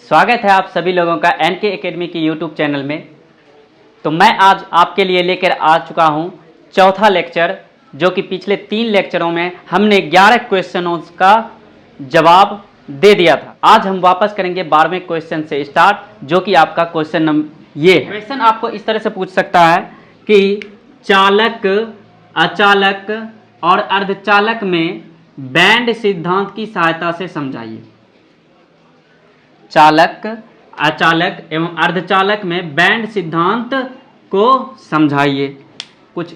स्वागत है आप सभी लोगों का एनके एकेडमी की यूट्यूब चैनल में। तो मैं आज आपके लिए लेकर आ चुका हूं चौथा लेक्चर, जो कि पिछले 3 लेक्चरों में हमने 11 क्वेश्चनों का जवाब दे दिया था। आज हम वापस करेंगे 12वें क्वेश्चन से स्टार्ट, जो कि आपका क्वेश्चन नंबर ये है। क्वेश्चन आपको इस तरह से पूछ सकता है कि चालक, अचालक और अर्धचालक में बैंड सिद्धांत की सहायता से समझाइए। चालक, अचालक एवं अर्धचालक में बैंड सिद्धांत को समझाइए। कुछ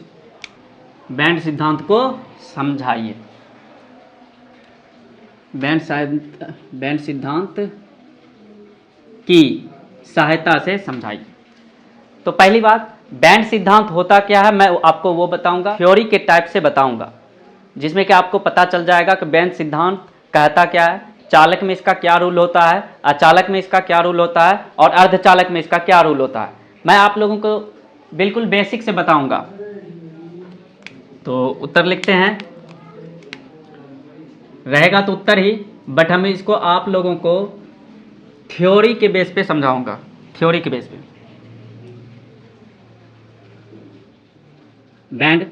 बैंड सिद्धांत को समझाइए। बैंड सिद्धांत की सहायता से समझाइए। तो पहली बात, बैंड सिद्धांत होता क्या है मैं आपको वो बताऊंगा, थ्योरी के टाइप से बताऊंगा, जिसमें कि आपको पता चल जाएगा कि बैंड सिद्धांत कहता क्या है, चालक में इसका क्या रूल होता है, अचालक में इसका क्या रूल होता है और अर्धचालक में इसका क्या रूल होता है। मैं आप लोगों को बिल्कुल बेसिक से बताऊंगा। तो उत्तर लिखते हैं, रहेगा तो उत्तर ही, बट हम इसको आप लोगों को थ्योरी के बेस पे समझाऊंगा। थ्योरी के बेस पे बैंड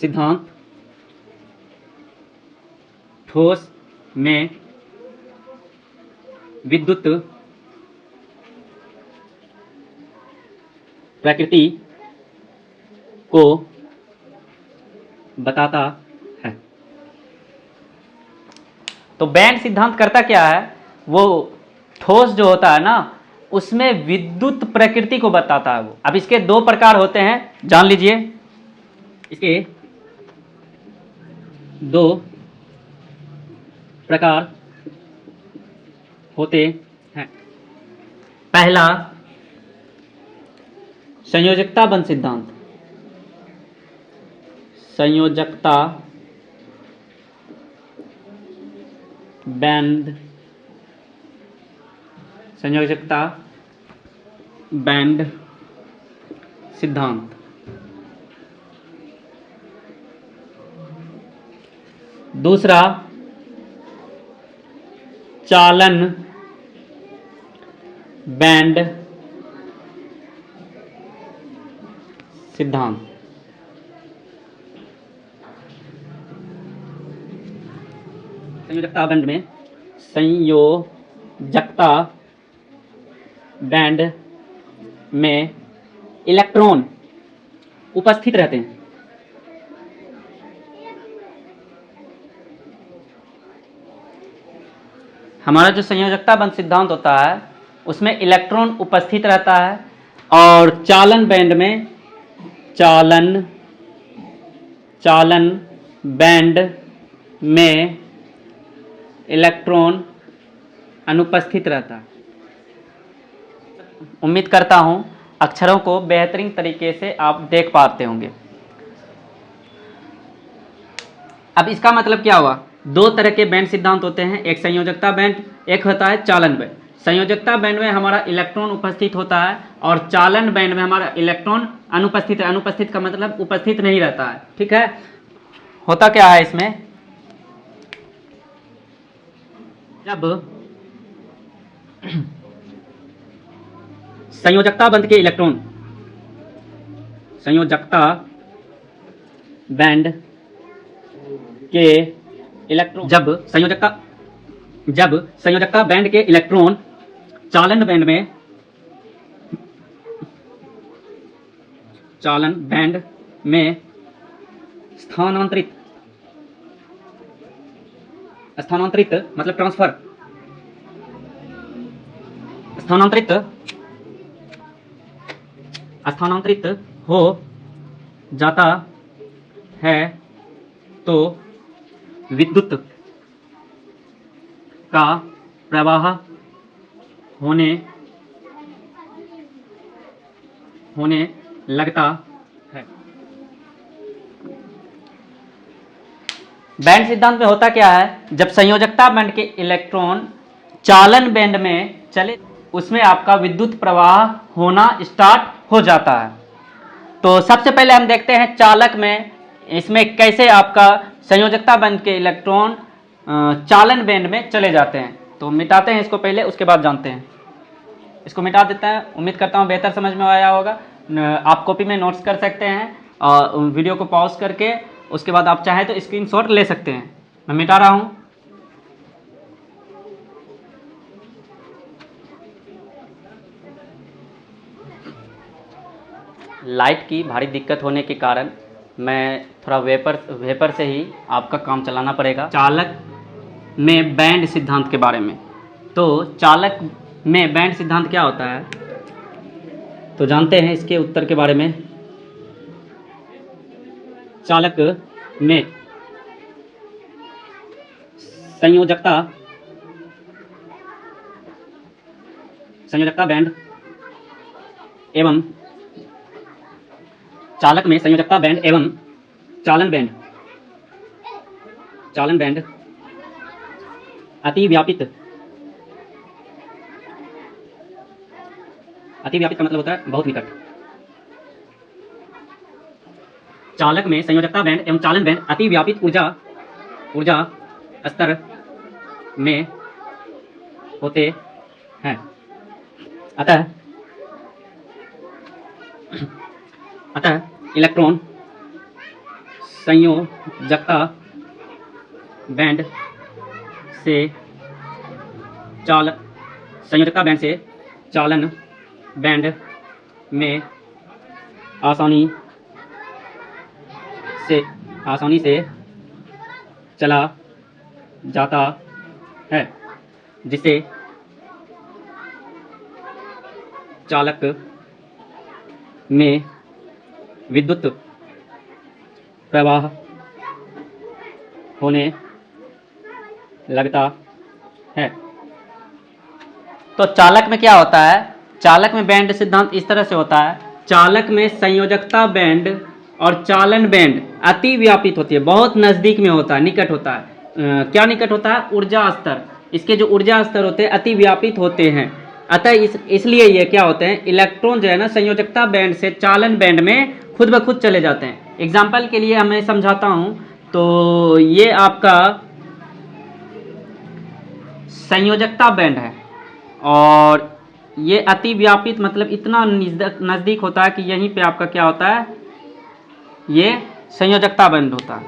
सिद्धांत ठोस में विद्युत प्रकृति को बताता है। तो बैंड सिद्धांत करता क्या है, वो ठोस जो होता है ना, उसमें विद्युत प्रकृति को बताता है वो। अब इसके 2 प्रकार होते हैं, जान लीजिए। इसके 2 प्रकार होते हैं। पहला, संयोजकता बंध सिद्धांत। संयोजकता बैंड सिद्धांत। दूसरा, चालन बैंड सिद्धांत। संयोजकता बैंड में संयोजकता बैंड में इलेक्ट्रॉन उपस्थित रहते हैं। हमारा जो संयोजकता बंध सिद्धांत होता है उसमें इलेक्ट्रॉन उपस्थित रहता है, और चालन बैंड में इलेक्ट्रॉन अनुपस्थित रहता है। उम्मीद करता हूं अक्षरों को बेहतरीन तरीके से आप देख पाते होंगे। अब इसका मतलब क्या हुआ, 2 तरह के बैंड सिद्धांत होते हैं, एक संयोजकता बैंड, एक होता है चालन बैंड। संयोजकता बैंड में हमारा इलेक्ट्रॉन उपस्थित होता है और चालन बैंड में हमारा इलेक्ट्रॉन अनुपस्थित है। अनुपस्थित का मतलब उपस्थित नहीं रहता है, ठीक है। होता क्या है इसमें, जब संयोजकता बैंड के इलेक्ट्रॉन, संयोजकता बैंड के इलेक्ट्रॉन, जब संयोजकता बैंड के इलेक्ट्रॉन चालन बैंड में स्थानांतरित मतलब ट्रांसफर, स्थानांतरित हो जाता है, तो विद्युत का प्रवाह होने लगता है। बैंड सिद्धांत में होता क्या है, जब संयोजकता बैंड के इलेक्ट्रॉन चालन बैंड में चले, उसमें आपका विद्युत प्रवाह होना स्टार्ट हो जाता है। तो सबसे पहले हम देखते हैं चालक में, इसमें कैसे आपका संयोजकता बैंड के इलेक्ट्रॉन चालन बैंड में चले जाते हैं। तो मिटाते हैं इसको पहले, उसके बाद जानते हैं। इसको मिटा देते हैं। उम्मीद करता हूँ बेहतर समझ में आया होगा। आप कॉपी में नोट्स कर सकते हैं और वीडियो को पॉज करके उसके बाद आप चाहें तो स्क्रीनशॉट ले सकते हैं। मैं मिटा रहा हूँ। लाइट की भारी दिक्कत होने के कारण मैं थोड़ा वेपर से ही आपका काम चलाना पड़ेगा। चालक में बैंड सिद्धांत के बारे में। तो चालक में बैंड सिद्धांत क्या होता है, तो जानते हैं इसके उत्तर के बारे में। चालक में संयोजकता बैंड एवं चालक में संयोजकता बैंड एवं चालन बैंड अतिव्यापित का मतलब होता है बहुत निकट। चालक में संयोजकता बैंड एवं चालन बैंड अतिव्यापित ऊर्जा स्तर में होते हैं। अतः इलेक्ट्रॉन संयोजकता बैंड से चालन बैंड में आसानी से चला जाता है, जिससे चालक में विद्युत प्रवाह होने लगता है। तो चालक में क्या होता है, चालक में बैंड सिद्धांत इस तरह से होता है। चालक में संयोजकता बैंड और चालन बैंड अति व्यापित होती है, बहुत नज़दीक में होता है, निकट होता है। क्या निकट होता है, ऊर्जा स्तर, इसके जो ऊर्जा स्तर होते हैं अति व्यापित होते हैं। अतः इसलिए ये क्या होते हैं, इलेक्ट्रॉन जो है ना संयोजकता बैंड से चालन बैंड में खुद ब खुद चले जाते हैं। एग्जाम्पल के लिए मैं समझाता हूँ। तो ये आपका संयोजकता बैंड है और ये अति व्यापित मतलब इतना नज़दीक होता है कि यहीं पे आपका क्या होता है, ये संयोजकता बैंड होता है।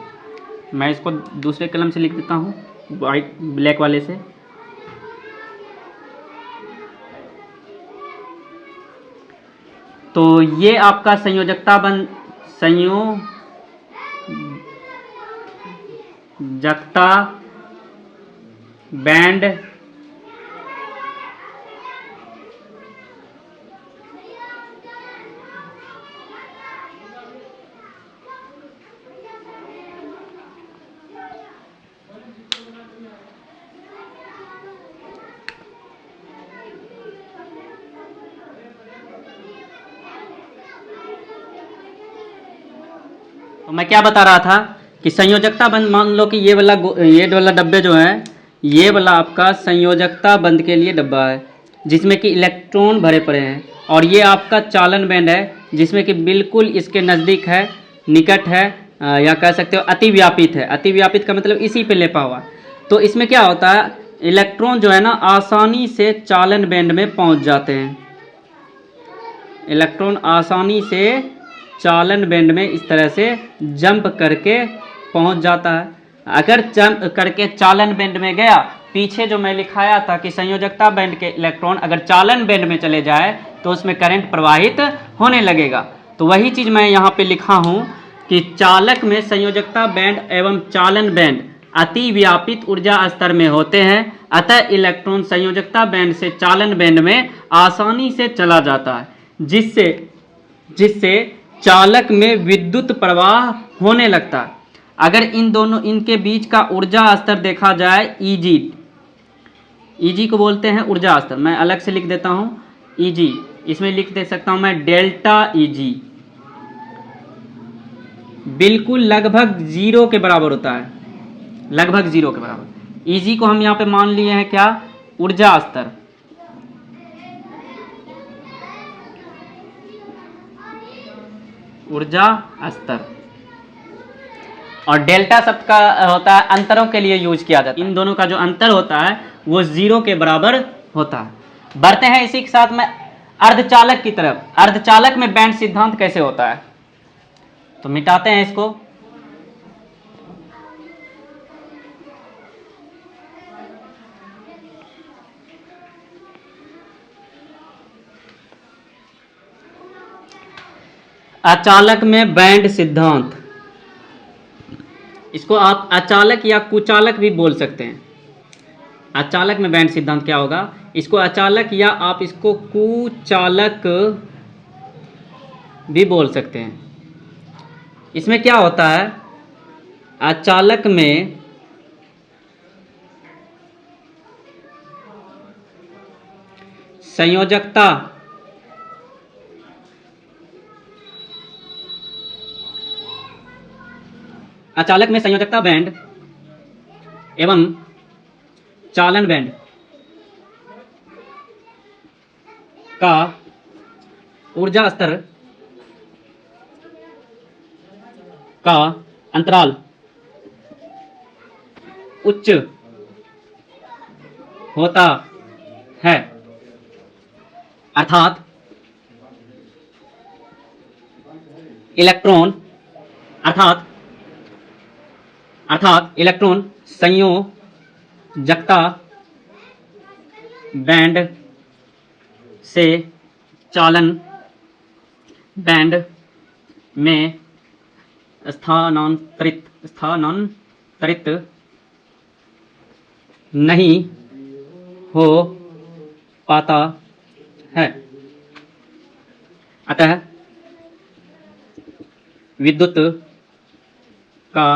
मैं इसको दूसरे कलम से लिख देता हूँ, ब्लैक वाले से। तो ये आपका संयोजकता बैंड तो मैं क्या बता रहा था कि संयोजकता बंद, मान लो कि ये वाला डब्बे जो है, ये वाला आपका संयोजकता बंद के लिए डब्बा है जिसमें कि इलेक्ट्रॉन भरे पड़े हैं, और ये आपका चालन बैंड है जिसमें कि बिल्कुल इसके नज़दीक है, निकट है, या कह सकते हो अति व्यापित है। अति व्यापित का मतलब इसी पे लेपा हुआ। तो इसमें क्या होता है, इलेक्ट्रॉन जो है ना आसानी से चालन बैंड में पहुंच जाते हैं। इलेक्ट्रॉन आसानी से चालन बैंड में इस तरह से जंप करके पहुंच जाता है। अगर जंप करके चालन बैंड में गया, पीछे जो मैं लिखाया था कि संयोजकता बैंड के इलेक्ट्रॉन अगर चालन बैंड में चले जाए तो उसमें करंट प्रवाहित होने लगेगा। तो वही चीज़ मैं यहाँ पे लिखा हूँ कि चालक में संयोजकता बैंड एवं चालन बैंड अति व्यापित ऊर्जा स्तर में होते हैं। अतः इलेक्ट्रॉन संयोजकता बैंड से चालन बैंड में आसानी से चला जाता है, जिससे चालक में विद्युत प्रवाह होने लगता है। अगर इनके बीच का ऊर्जा स्तर देखा जाए, ईजी को बोलते हैं ऊर्जा स्तर। मैं अलग से लिख देता हूँ ईजी, इसमें लिख दे सकता हूँ मैं डेल्टा ईजी, बिल्कुल लगभग 0 के बराबर होता है, लगभग 0 के बराबर। ईजी को हम यहाँ पे मान लिए हैं क्या, ऊर्जा स्तर। ऊर्जा स्तर। और डेल्टा शब्द का होता है अंतरों के लिए यूज किया जाता है। इन दोनों का जो अंतर होता है वो 0 के बराबर होता है। बढ़ते हैं इसी के साथ में अर्धचालक की तरफ। अर्धचालक में बैंड सिद्धांत कैसे होता है, तो मिटाते हैं इसको। अचालक में बैंड सिद्धांत, इसको आप अचालक या कुचालक भी बोल सकते हैं। अचालक में बैंड सिद्धांत क्या होगा, इसको अचालक या आप इसको कुचालक भी बोल सकते हैं। इसमें क्या होता है, अचालक में संयोजकता अचालक में संयोजकता बैंड एवं चालन बैंड का ऊर्जा स्तर का अंतराल उच्च होता है, अर्थात इलेक्ट्रॉन संयोजकता बैंड से चालन बैंड में स्थानांतरित नहीं हो पाता है। अतः विद्युत का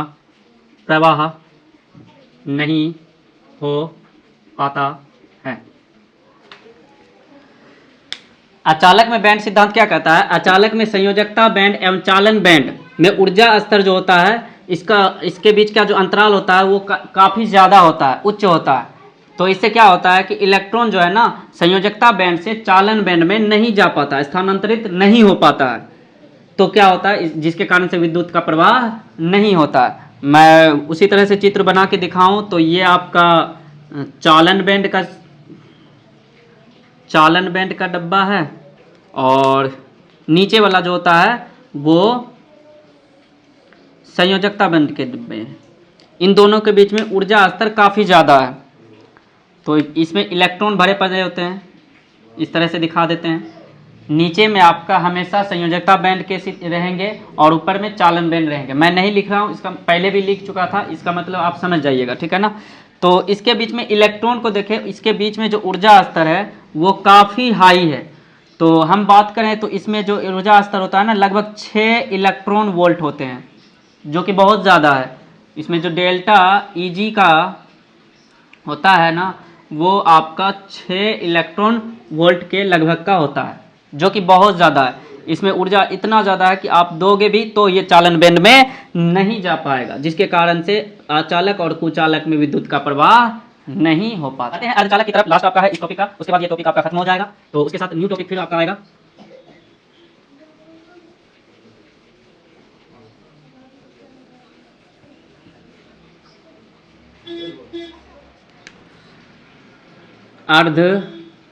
प्रवाह नहीं हो पाता है। अचालक में बैंड सिद्धांत क्या कहता है, अचालक में संयोजकता बैंड एवं चालन बैंड में ऊर्जा स्तर जो होता है, इसके बीच का जो अंतराल होता है वो काफ़ी ज़्यादा होता है, उच्च होता है। तो इससे क्या होता है कि इलेक्ट्रॉन जो है ना संयोजकता बैंड से चालन बैंड में नहीं जा पाता, स्थानांतरित नहीं हो पाता है। तो क्या होता है, जिसके कारण से विद्युत का प्रवाह नहीं होता है। मैं उसी तरह से चित्र बना के दिखाऊं तो ये आपका चालन बैंड का डब्बा है और नीचे वाला जो होता है वो संयोजकता बैंड के डिब्बे हैं। इन दोनों के बीच में ऊर्जा स्तर काफ़ी ज़्यादा है। तो इसमें इलेक्ट्रॉन भरे पड़े होते हैं, इस तरह से दिखा देते हैं। नीचे में आपका हमेशा संयोजकता बैंड के रहेंगे और ऊपर में चालन बैंड रहेंगे। मैं नहीं लिख रहा हूँ, इसका पहले भी लिख चुका था, इसका मतलब आप समझ जाइएगा, ठीक है ना। तो इसके बीच में इलेक्ट्रॉन को देखें, इसके बीच में जो ऊर्जा स्तर है वो काफ़ी हाई है। तो हम बात करें तो इसमें जो ऊर्जा स्तर होता है ना लगभग 6 इलेक्ट्रॉन वोल्ट होते हैं, जो कि बहुत ज़्यादा है। इसमें जो डेल्टा Eg का होता है ना वो आपका 6 इलेक्ट्रॉन वोल्ट के लगभग का होता है, जो कि बहुत ज़्यादा है। इसमें ऊर्जा इतना ज़्यादा है कि आप दोगे भी तो ये चालन बैंड में नहीं जा पाएगा, जिसके कारण से अचालक और कुचालक में विद्युत का प्रवाह नहीं हो पाता। आते हैं अर्धचालक की तरफ, लास्ट आपका है इस टॉपिक का, उसके बाद ये टॉपिक आपका खत्म हो जाएगा। तो उसके साथ न्यू टॉपिक फिर आपका आएगा। अर्धचालक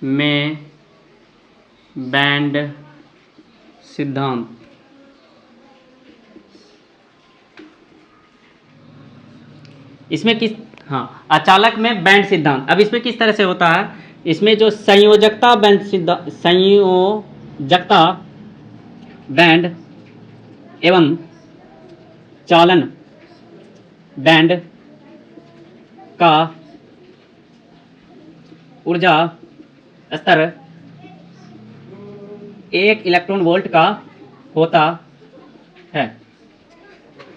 में बैंड सिद्धांत। इसमें किस अचालक में बैंड सिद्धांत। अब इसमें किस तरह से होता है, इसमें जो संयोजकता बैंड एवं चालन बैंड का ऊर्जा स्तर 1 इलेक्ट्रॉन वोल्ट का होता है।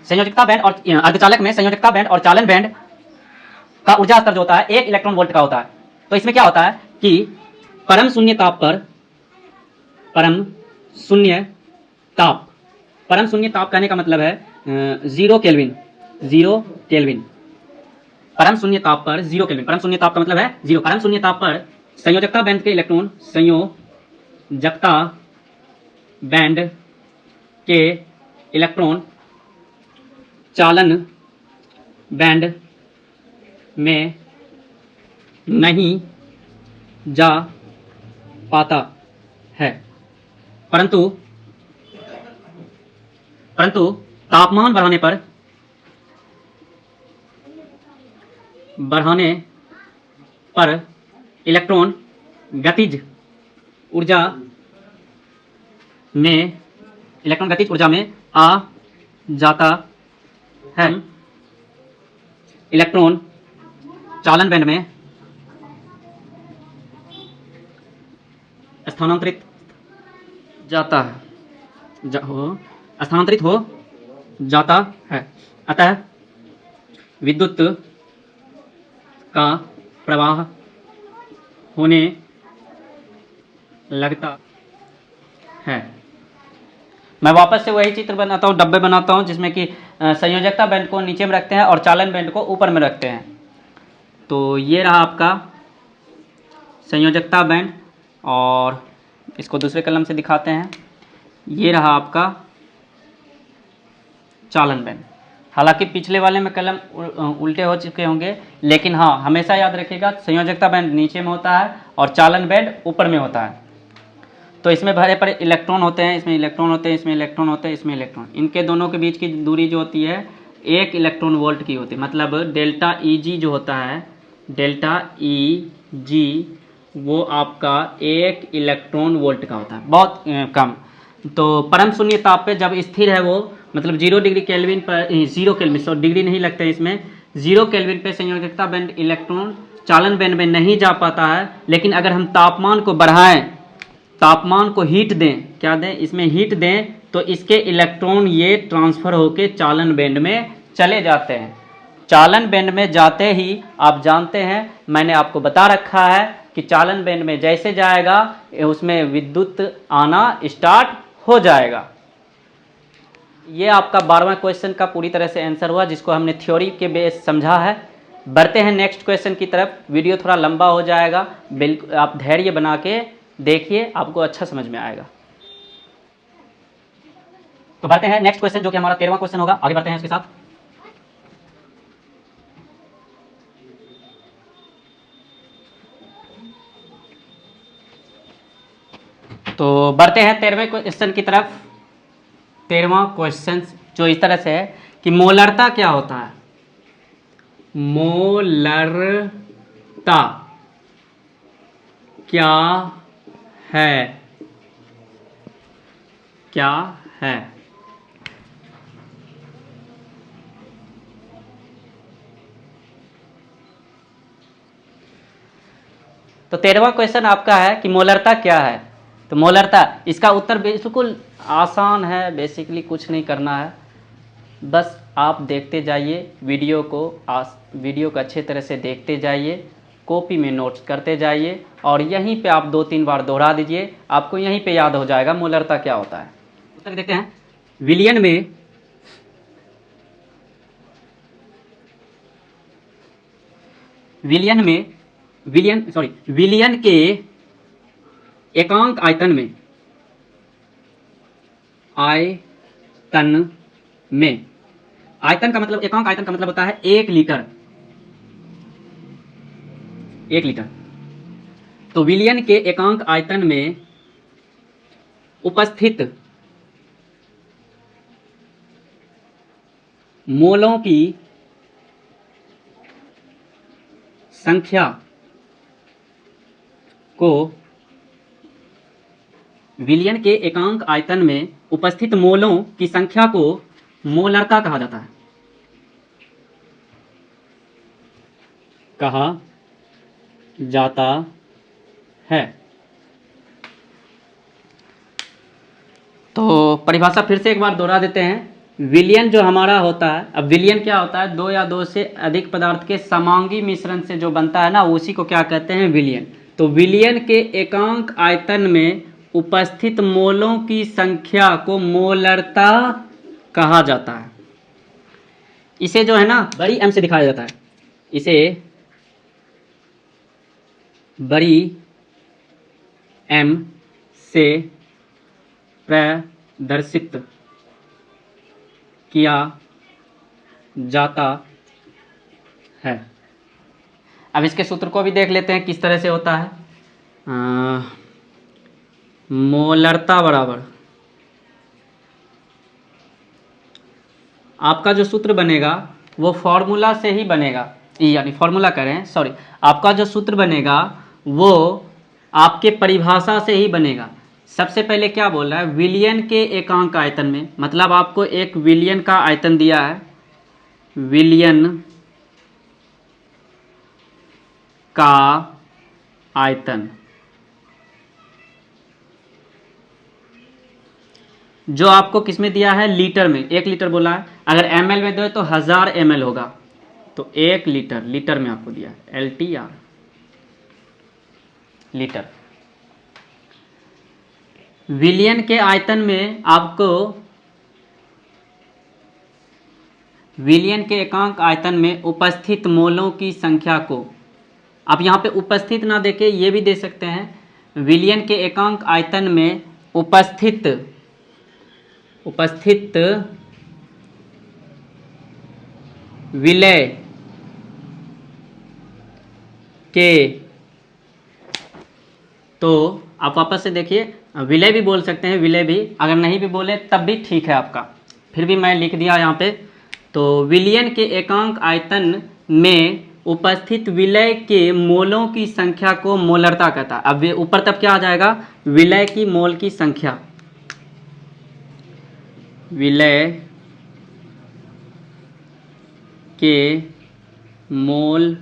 संयोजकता बैंड और अर्धचालक में संयोजकता बैंड और चालन बैंड का ऊर्जा स्तर जो होता है 1 इलेक्ट्रॉन वोल्ट का होता है। तो इसमें क्या होता है कि परम शून्य ताप कहने का मतलब है 0 केल्विन। परम शून्य ताप पर 0 केल्विन, परम शून्य ताप का मतलब है 0। परम शून्य ताप पर संयोजकता बैंड के इलेक्ट्रॉन संयोजकता बैंड के इलेक्ट्रॉन चालन बैंड में नहीं जा पाता है, परंतु तापमान बढ़ाने पर इलेक्ट्रॉन गतिज ऊर्जा में आ जाता है। इलेक्ट्रॉन चालन बैंड में स्थानांतरित हो जाता है। अतः विद्युत का प्रवाह होने लगता है। मैं वापस से वही चित्र बनाता हूँ, डब्बे बनाता हूँ, जिसमें कि संयोजकता बैंड को नीचे में रखते हैं और चालन बैंड को ऊपर में रखते हैं। तो ये रहा आपका संयोजकता बैंड, और इसको दूसरे कलम से दिखाते हैं। ये रहा आपका चालन बैंड। हालांकि पिछले वाले में कलम उल्टे हो चुके होंगे, लेकिन हाँ, हमेशा याद रखिएगा संयोजकता बैंड नीचे में होता है और चालन बैंड ऊपर में होता है। तो इसमें भरे पड़े इलेक्ट्रॉन होते हैं, इसमें इलेक्ट्रॉन होते हैं, इसमें इलेक्ट्रॉन होते हैं, इसमें इलेक्ट्रॉन। इनके दोनों के बीच की दूरी जो होती है 1 इलेक्ट्रॉन वोल्ट की होती है। मतलब डेल्टा Eg जो होता है, डेल्टा Eg वो आपका 1 इलेक्ट्रॉन वोल्ट का होता है, बहुत कम। तो परम शून्य ताप पे जब स्थिर है वो, मतलब 0 डिग्री केल्विन पर, 0 केल्विन, सो डिग्री नहीं लगता है इसमें, 0 केल्विन पे संयोजकता बैंड इलेक्ट्रॉन चालन बैंड में नहीं जा पाता है। लेकिन अगर हम तापमान को बढ़ाएं, तापमान को हीट दें, क्या दें, इसमें हीट दें, तो इसके इलेक्ट्रॉन ये ट्रांसफर होके चालन बैंड में चले जाते हैं। चालन बैंड में जाते ही आप जानते हैं, मैंने आपको बता रखा है कि चालन बैंड में जैसे जाएगा उसमें विद्युत आना स्टार्ट हो जाएगा। ये आपका 12वां क्वेश्चन का पूरी तरह से आंसर हुआ, जिसको हमने थ्योरी के बेस समझा है। बढ़ते हैं नेक्स्ट क्वेश्चन की तरफ। वीडियो थोड़ा लंबा हो जाएगा, बिल्कुल आप धैर्य बना के देखिए, आपको अच्छा समझ में आएगा। तो बढ़ते हैं नेक्स्ट क्वेश्चन, जो कि हमारा 13वां क्वेश्चन होगा। आगे बढ़ते हैं इसके साथ। तो बढ़ते हैं 13वें क्वेश्चन की तरफ। 13वां क्वेश्चन जो इस तरह से है कि मोलरता क्या होता है। मोलरता क्या है, क्या है। तो 13वां क्वेश्चन आपका है कि मोलरता क्या है। तो मोलरता, इसका उत्तर बिल्कुल आसान है, बेसिकली कुछ नहीं करना है, बस आप देखते जाइए वीडियो को, वीडियो को अच्छे तरह से देखते जाइए, कॉपी में नोट्स करते जाइए, और यहीं पे आप 2-3 बार दोहरा दीजिए, आपको यहीं पे याद हो जाएगा मोलरता क्या होता है। उत्तर देखते हैं। विलियन के एकांक आयतन में, आयतन का मतलब, एकांक आयतन का मतलब होता है 1 लीटर। 1 लीटर। तो विलियन के एकांक आयतन में उपस्थित मोलों की संख्या को, विलियन के एकांक आयतन में उपस्थित मोलों की संख्या को मोलरता कहा जाता है। कहा जाता है। तो परिभाषा फिर से एक बार दोहरा देते हैं। विलियन जो हमारा होता है, अब विलियन क्या होता है, 2 या 2 से अधिक पदार्थ के समांगी मिश्रण से जो बनता है ना, उसी को क्या कहते हैं, विलियन। तो विलियन के एकांक आयतन में उपस्थित मोलों की संख्या को मोलरता कहा जाता है। इसे जो है ना बड़ी एम से दिखाया जाता है, इसे बड़ी एम से प्रदर्शित किया जाता है। अब इसके सूत्र को भी देख लेते हैं किस तरह से होता है। मोलरता बराबर आपका जो सूत्र बनेगा वो फॉर्मूला से ही बनेगा, यानी फॉर्मूला करें सॉरी, आपका जो सूत्र बनेगा वो आपके परिभाषा से ही बनेगा। सबसे पहले क्या बोल रहा है, विलियन के एकांक आयतन में, मतलब आपको एक विलियन का आयतन दिया है, विलियन का आयतन जो आपको किस में दिया है, लीटर में, 1 लीटर बोला है। अगर ml में दो तो 1000 ml होगा, तो 1 लीटर, लीटर में आपको दिया है LTR, लीटर। विलियन के आयतन में आपको, विलियन के एकांक आयतन में उपस्थित मोलों की संख्या को, आप यहाँ पे उपस्थित ना देके ये भी दे सकते हैं, विलियन के एकांक आयतन में उपस्थित विलय के, तो आप वापस से देखिए, विलय भी बोल सकते हैं, विलय भी, अगर नहीं भी बोले तब भी ठीक है आपका, फिर भी मैं लिख दिया यहाँ पे। तो विलियन के एकांक आयतन में उपस्थित विलय के मोलों की संख्या को मोलरता कहता है। अब ऊपर तब क्या आ जाएगा, विलय की मोल की संख्या, विलय के मोल,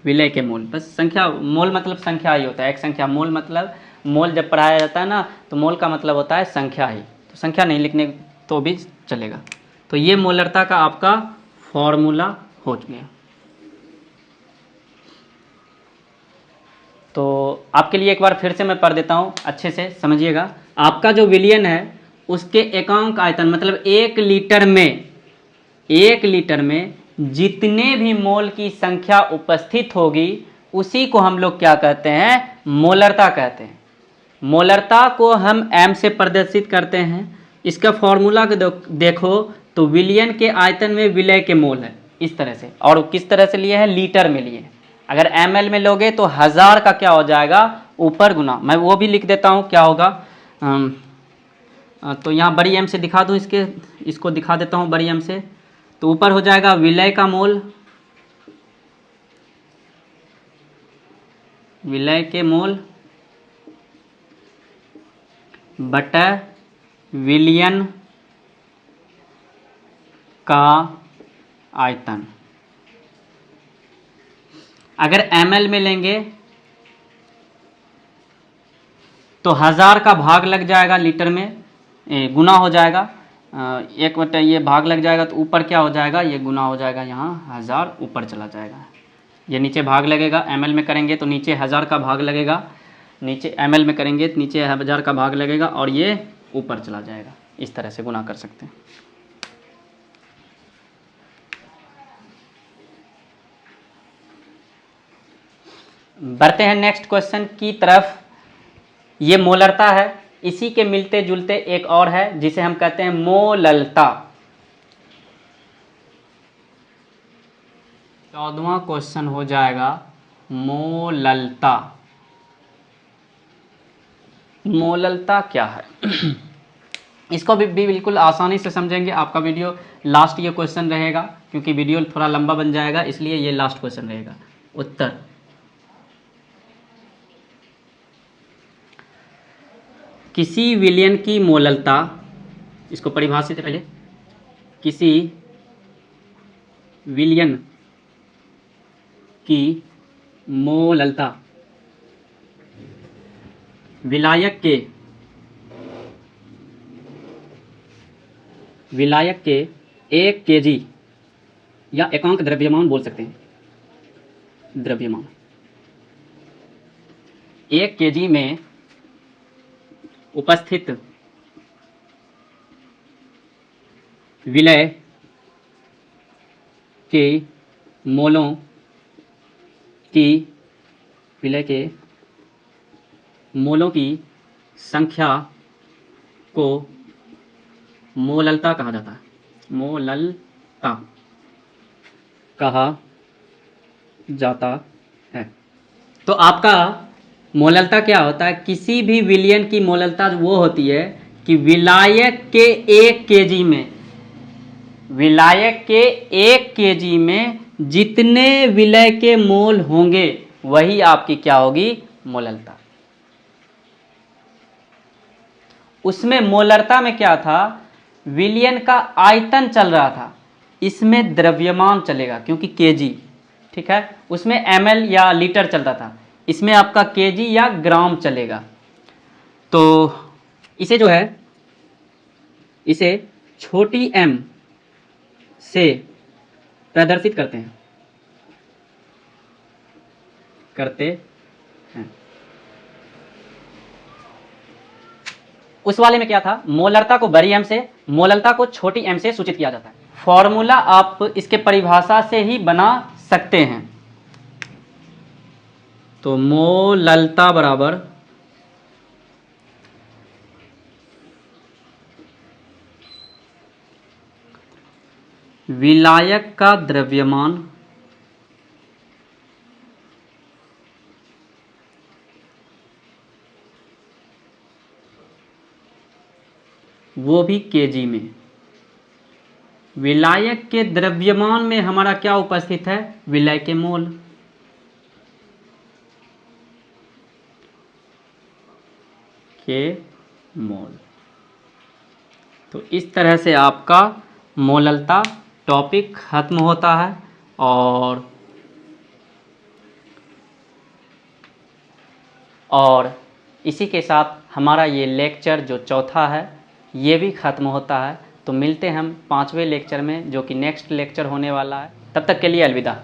विलय के मोल, बस संख्या, मोल मतलब संख्या ही होता है, एक संख्या, मोल मतलब, मोल जब पढ़ाया जाता है ना तो मोल का मतलब होता है संख्या ही, तो संख्या नहीं लिखने तो भी चलेगा। तो ये मोलरता का आपका फॉर्मूला हो गया। तो आपके लिए एक बार फिर से मैं पढ़ देता हूँ, अच्छे से समझिएगा। आपका जो विलियन है उसके एकांक आयतन, मतलब 1 लीटर में, 1 लीटर में जितने भी मोल की संख्या उपस्थित होगी उसी को हम लोग क्या कहते हैं, मोलरता कहते हैं। मोलरता को हम m से प्रदर्शित करते हैं। इसका फॉर्मूला को देखो तो विलियन के आयतन में विलय के मोल है, इस तरह से, और किस तरह से लिए हैं, लीटर में लिए। अगर ml में लोगे तो 1000 का क्या हो जाएगा, ऊपर गुना, मैं वो भी लिख देता हूँ क्या होगा। तो यहाँ बड़ी m से दिखा दूँ, इसको दिखा देता हूँ बड़ी m से। तो ऊपर हो जाएगा विलय का मोल, विलय के मोल बटा विलियन का आयतन। अगर ml में लेंगे तो 1000 का भाग लग जाएगा लीटर में, गुना हो जाएगा, 1 बटा ये भाग लग जाएगा, तो ऊपर क्या हो जाएगा, ये गुना हो जाएगा, यहाँ 1000 ऊपर चला जाएगा, ये नीचे भाग लगेगा। ml में करेंगे तो नीचे 1000 का भाग लगेगा, नीचे ml में करेंगे तो नीचे 1000 का भाग लगेगा और ये ऊपर चला जाएगा। इस तरह से गुना कर सकते हैं। बढ़ते हैं नेक्स्ट क्वेश्चन की तरफ। ये मोलरता है, इसी के मिलते जुलते एक और है जिसे हम कहते हैं मोललता। 14वां क्वेश्चन हो जाएगा मोललता। मोललता क्या है इसको भी बिल्कुल आसानी से समझेंगे। आपका वीडियो लास्ट ये क्वेश्चन रहेगा, क्योंकि वीडियो थोड़ा लंबा बन जाएगा, इसलिए ये लास्ट क्वेश्चन रहेगा। उत्तर, किसी विलियन की मोललता, इसको परिभाषित पहले, किसी विलियन की मोललता विलायक के 1 kg या एकांक द्रव्यमान बोल सकते हैं, द्रव्यमान 1 kg में उपस्थित विलय के मोलों की, विलय के मोलों की संख्या को मोललता कहा जाता है। मोललता कहा जाता है। तो आपका मोललता क्या होता है? किसी भी विलयन की मोललता वो होती है कि विलायक के 1 kg में, विलायक के 1 kg में जितने विलय के मोल होंगे वही आपकी क्या होगी? मोललता। उसमें मोलरता में क्या था? विलयन का आयतन चल रहा था, इसमें द्रव्यमान चलेगा क्योंकि केजी, ठीक है। उसमें ml या लीटर चलता था, इसमें आपका केजी या ग्राम चलेगा। तो इसे जो है, इसे छोटी m से प्रदर्शित करते हैं, उस वाले में क्या था? मोलरता को बड़ी m से, मोललता को छोटी m से सूचित किया जाता है। फॉर्मूला आप इसके परिभाषा से ही बना सकते हैं। तो मोललता बराबर विलायक का द्रव्यमान वो भी केजी में। विलायक के द्रव्यमान में हमारा क्या उपस्थित है? विलय के मोल। के मोल। तो इस तरह से आपका मोललता टॉपिक खत्म होता है। और इसी के साथ हमारा ये लेक्चर जो चौथा है ये भी ख़त्म होता है। तो मिलते हैं हम 5वें लेक्चर में, जो कि नेक्स्ट लेक्चर होने वाला है। तब तक के लिए अलविदा।